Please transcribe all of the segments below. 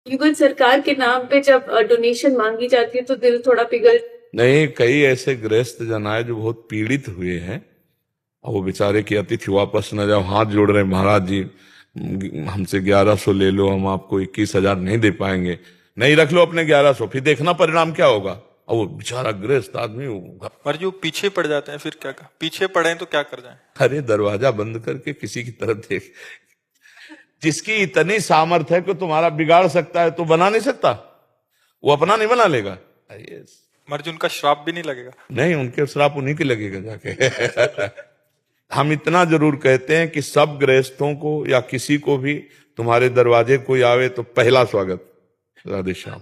युगल सरकार के नाम पे जब डोनेशन मांगी जाती है तो दिल थोड़ा पिघल। नहीं, कई ऐसे गृहस्थ जन आए जो बहुत पीड़ित हुए हैं और वो बेचारे की अतिथि वापस न जाओ, हाथ जोड़ रहे हैं, महाराज जी हमसे 1100 ले लो, हम आपको 21,000 नहीं दे पाएंगे। नहीं, रख लो अपने 1100, फिर देखना परिणाम क्या होगा। और वो बेचारा गृहस्थ आदमी पर जो पीछे पड़ जाते हैं फिर क्या पीछे पड़े हैं तो क्या कर जाएं? अरे दरवाजा बंद करके किसी की तरफ देख। जिसकी इतनी सामर्थ्य है कि तुम्हारा बिगाड़ सकता है तो बना नहीं सकता, वो अपना नहीं बना लेगा। यस। मर्जी उनका श्राप भी नहीं लगेगा? नहीं, उनके श्राप उन्हीं के लगेगा जाके। हम इतना जरूर कहते हैं कि सब गृहस्थों को या किसी को भी तुम्हारे दरवाजे कोई आवे तो पहला स्वागत राधे श्याम।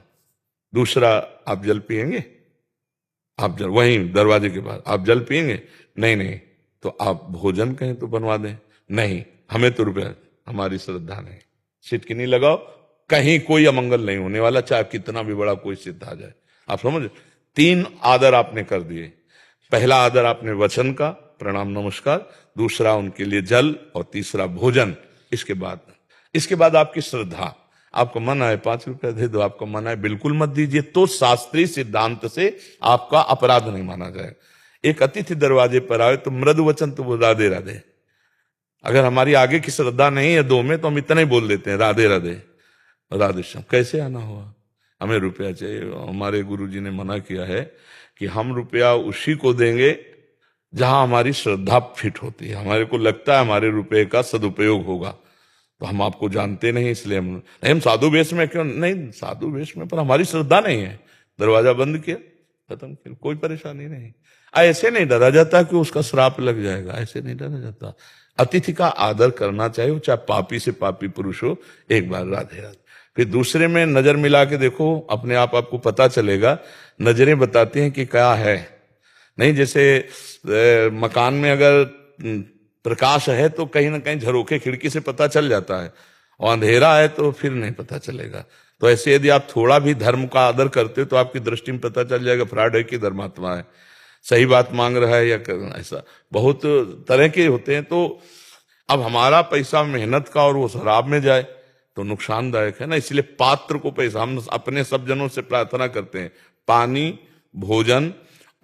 दूसरा, आप जल पिएंगे? आप जल, वहीं दरवाजे के बाद आप जल पिएंगे? नहीं नहीं, तो आप भोजन कहें तो बनवा दें। नहीं, हमें तो रुपया, हमारी श्रद्धा नहीं। सिटकिनी लगाओ, कहीं कोई अमंगल नहीं होने वाला, चाहे कितना भी बड़ा कोई सिद्ध आ जाए। आप समझ, 3 आदर आपने कर दिए। पहला आदर आपने वचन का, प्रणाम नमस्कार। दूसरा उनके लिए जल, और तीसरा भोजन। इसके बाद आपकी श्रद्धा। आपको मन आए 5 रुपया दे दो, आपको मन आए बिल्कुल मत दीजिए, तो शास्त्रीय सिद्धांत से आपका अपराध नहीं माना जाएगा। एक अतिथि दरवाजे पर आए तो मृदु वचन तो वो राधे राधे। अगर हमारी आगे की श्रद्धा नहीं है 2 में तो हम इतना ही बोल देते हैं राधे राधे राधे श्याम। कैसे आना हुआ, हमें रुपया चाहिए। हमारे गुरुजी ने मना किया है कि हम रुपया उसी को देंगे जहां हमारी श्रद्धा फिट होती है, हमारे को लगता है हमारे रुपए का सदुपयोग होगा। तो हम आपको जानते नहीं, इसलिए हम साधु वेश में क्यों नहीं, साधु वेश में, पर हमारी श्रद्धा नहीं है। दरवाजा बंद किया, खत्म किया, कोई परेशानी नहीं। ऐसे नहीं डरा जाता कि उसका श्राप लग जाएगा, ऐसे नहीं डरा जाता। अतिथि का आदर करना चाहिए, वो चाहे पापी से पापी पुरुष हो। एक बार राधे राधे। फिर दूसरे में नजर मिला के देखो, अपने आप आपको पता चलेगा। नजरें बताती हैं कि क्या है। नहीं, जैसे मकान में अगर प्रकाश है तो कहीं ना कहीं झरोखे खिड़की से पता चल जाता है, और अंधेरा है तो फिर नहीं पता चलेगा। तो ऐसे यदि आप थोड़ा भी धर्म का आदर करते हो तो आपकी दृष्टि में पता चल जाएगा फ्रॉड है कि धर्मात्मा है, सही बात मांग रहा है या ऐसा बहुत तरह के होते हैं। तो अब हमारा पैसा मेहनत का और वो शराब में जाए तो नुकसानदायक है ना। इसलिए पात्र को पैसा, हम अपने सब जनों से प्रार्थना करते हैं, पानी, भोजन,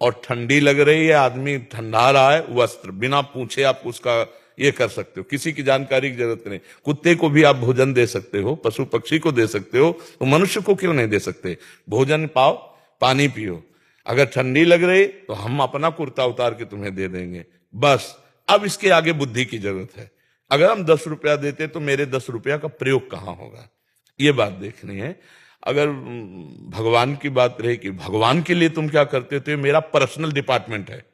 और ठंडी लग रही है, आदमी ठंडा रहा है, वस्त्र, बिना पूछे आप उसका ये कर सकते हो, किसी की जानकारी की जरूरत नहीं। कुत्ते को भी आप भोजन दे सकते हो, पशु पक्षी को दे सकते हो, तो मनुष्य को क्यों नहीं दे सकते? भोजन पाओ, पानी पियो। अगर ठंडी लग रही तो हम अपना कुर्ता उतार के तुम्हें दे देंगे, बस। अब इसके आगे बुद्धि की जरूरत है। अगर हम 10 रुपया देते तो मेरे 10 रुपया का प्रयोग कहां होगा, ये बात देखनी है। अगर भगवान की बात रही कि भगवान के लिए तुम क्या करते हो, तो ये मेरा पर्सनल डिपार्टमेंट है,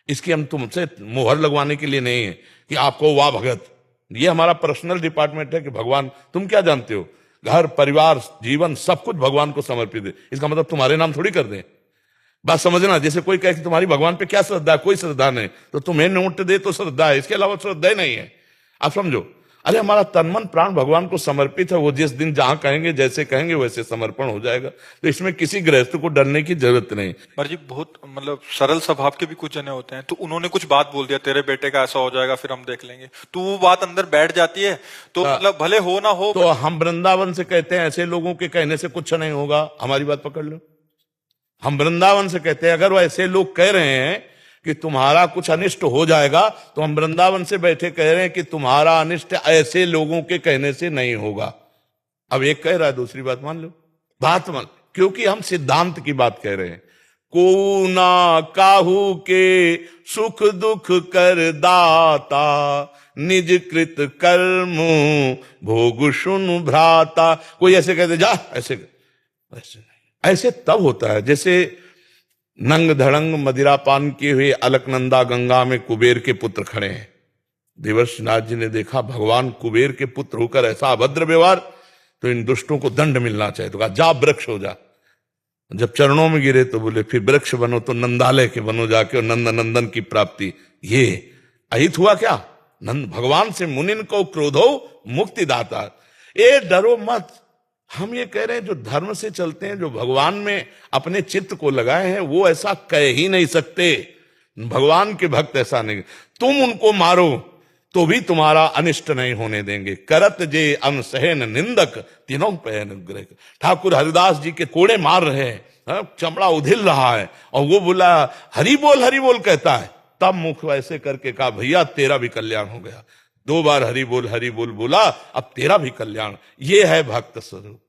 इसकी हम तुमसे मोहर लगवाने के लिए नहीं है कि आपको वाह भगत। ये हमारा पर्सनल डिपार्टमेंट है कि भगवान, तुम क्या जानते हो, घर परिवार जीवन सब कुछ भगवान को समर्पित है। इसका मतलब तुम्हारे नाम थोड़ी कर दें। बात समझना, जैसे कोई कहे कि तुम्हारी भगवान पे क्या श्रद्धा है, कोई श्रद्धा नहीं, तो तुम्हें नोट दे तो श्रद्धा है, इसके अलावा श्रद्धा ही नहीं है। आप समझो, अरे हमारा तन मन प्राण भगवान को समर्पित है, वो जिस दिन जहां कहेंगे जैसे कहेंगे वैसे समर्पण हो जाएगा। तो इसमें किसी गृहस्थ को डरने की जरूरत नहीं। पर जी बहुत मतलब सरल स्वभाव के भी कुछ जने होते हैं, तो उन्होंने कुछ बात बोल दिया, तेरे बेटे का ऐसा हो जाएगा फिर हम देख लेंगे, तो वो बात अंदर बैठ जाती है। तो मतलब भले हो ना हो, तो हम वृंदावन से कहते हैं ऐसे लोगों के कहने से कुछ नहीं होगा, हमारी बात पकड़ लो। हम वृंदावन से कहते हैं अगर वो ऐसे लोग कह रहे हैं कि तुम्हारा कुछ अनिष्ट हो जाएगा, तो हम वृंदावन से बैठे कह रहे हैं कि तुम्हारा अनिष्ट ऐसे लोगों के कहने से नहीं होगा। अब एक कह रहा है, दूसरी बात मान लो, बात मान, क्योंकि हम सिद्धांत की बात कह रहे हैं। को ना काहू के सुख दुख कर दाता, निज कृत कर्म भोग सुन भ्राता। कोई ऐसे कहते जा, ऐसे तब होता है जैसे नंग धड़ंग मदिरापान किए हुए अलकनंदा गंगा में कुबेर के पुत्र खड़े हैं। देवर्षि नारद जी ने देखा भगवान कुबेर के पुत्र होकर ऐसा अभद्र व्यवहार, तो इन दुष्टों को दंड मिलना चाहिए। तो कहा जा वृक्ष हो जा। जब चरणों में गिरे तो बोले फिर वृक्ष बनो तो नंदालय के बनो जाके, और नंद नंदन की प्राप्ति। ये अहित हुआ क्या? नंद भगवान से मुनिन को क्रोधो मुक्ति दाता। ए डरो मत। हम ये कह रहे हैं जो धर्म से चलते हैं, जो भगवान में अपने चित्त को लगाए हैं, वो ऐसा कह ही नहीं सकते। भगवान के भक्त ऐसा नहीं, तुम उनको मारो तो भी तुम्हारा अनिष्ट नहीं होने देंगे। करत जे अनसहन निंदक तीनों पे अनुग्रह। ठाकुर हरिदास जी के कोड़े मार रहे हैं, चमड़ा उधिल रहा है, और वो बोला हरि बोल कहता है। तब मुख वैसे करके कहा भैया तेरा भी कल्याण हो गया। 2 बार हरि बोल बोला, अब तेरा भी कल्याण। ये है भक्त स्वरूप।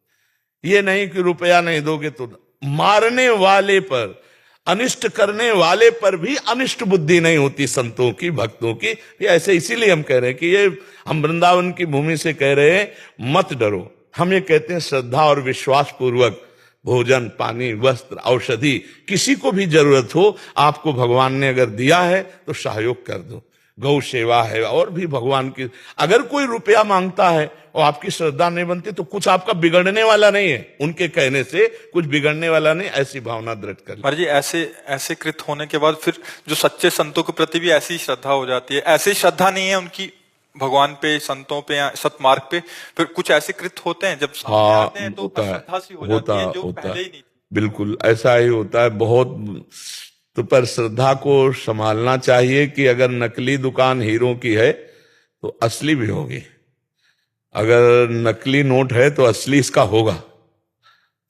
ये नहीं कि रुपया नहीं दोगे तो। मारने वाले पर, अनिष्ट करने वाले पर भी अनिष्ट बुद्धि नहीं होती संतों की, भक्तों की। ये ऐसे इसीलिए हम कह रहे हैं कि ये हम वृंदावन की भूमि से कह रहे हैं मत डरो। हम ये कहते हैं श्रद्धा और विश्वास पूर्वक भोजन, पानी, वस्त्र, औषधि, किसी को भी जरूरत हो, आपको भगवान ने अगर दिया है तो सहयोग कर दो। गौ सेवा है और भी भगवान की। अगर कोई रुपया मांगता है और आपकी श्रद्धा नहीं बनती तो कुछ आपका बिगड़ने वाला नहीं है, उनके कहने से कुछ बिगड़ने वाला नहीं, ऐसी भावना दृढ़ कर। महाराज जी ऐसे कृत होने के बाद फिर जो सच्चे संतों के प्रति भी ऐसी श्रद्धा हो जाती है। ऐसी श्रद्धा नहीं है उनकी भगवान पे, संतों पे या सतमार्ग पे, फिर कुछ ऐसे कृत होते हैं जब सामने आते हैं तो श्रद्धा सी हो जाती है जो पहले ही नहीं। बिल्कुल ऐसा ही होता है बहुत। तो पर श्रद्धा को संभालना चाहिए कि अगर नकली दुकान हीरो की है तो असली भी होगी, अगर नकली नोट है तो असली इसका होगा।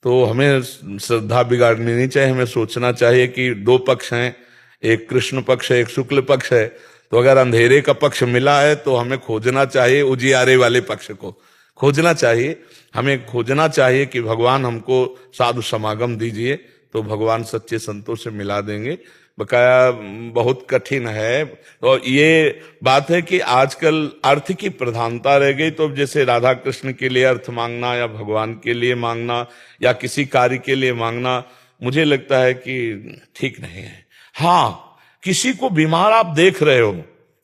तो हमें श्रद्धा बिगाड़नी नहीं चाहिए। हमें सोचना चाहिए कि 2 पक्ष हैं, एक कृष्ण पक्ष है, एक शुक्ल पक्ष है। तो अगर अंधेरे का पक्ष मिला है तो हमें खोजना चाहिए उजियारे वाले पक्ष को खोजना चाहिए। हमें खोजना चाहिए कि भगवान हमको साधु समागम दीजिए, तो भगवान सच्चे संतों से मिला देंगे। बकाया बहुत कठिन है। तो ये बात है कि आजकल अर्थ की प्रधानता रह गई। तो जैसे राधा कृष्ण के लिए अर्थ मांगना या भगवान के लिए मांगना या किसी कार्य के लिए मांगना, मुझे लगता है कि ठीक नहीं है। हाँ, किसी को बीमार आप देख रहे हो,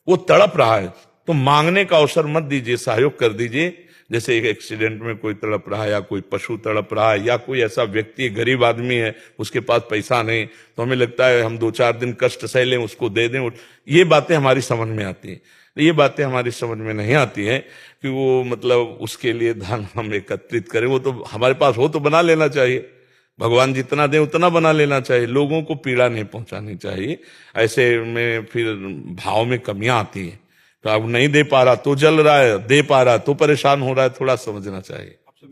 वो तड़प रहा है, तो मांगने का अवसर मत दीजिए, सहयोग कर दीजिए। जैसे एक एक्सीडेंट में कोई तड़प रहा है या कोई पशु तड़प रहा है या कोई ऐसा व्यक्ति गरीब आदमी है उसके पास पैसा नहीं, तो हमें लगता है हम 2-4 दिन कष्ट सह लें, उसको दे दें। ये बातें हमारी समझ में आती हैं। ये बातें हमारी समझ में नहीं आती हैं कि वो मतलब उसके लिए धन हम एकत्रित करें। वो तो हमारे पास हो तो बना लेना चाहिए, भगवान जितना दे उतना बना लेना चाहिए। लोगों को पीड़ा नहीं पहुंचानी चाहिए। ऐसे में फिर भाव में कमियां आती हैं। तो अब नहीं दे पा रहा तो जल रहा है, दे पा रहा तो परेशान हो रहा है, थोड़ा समझना चाहिए।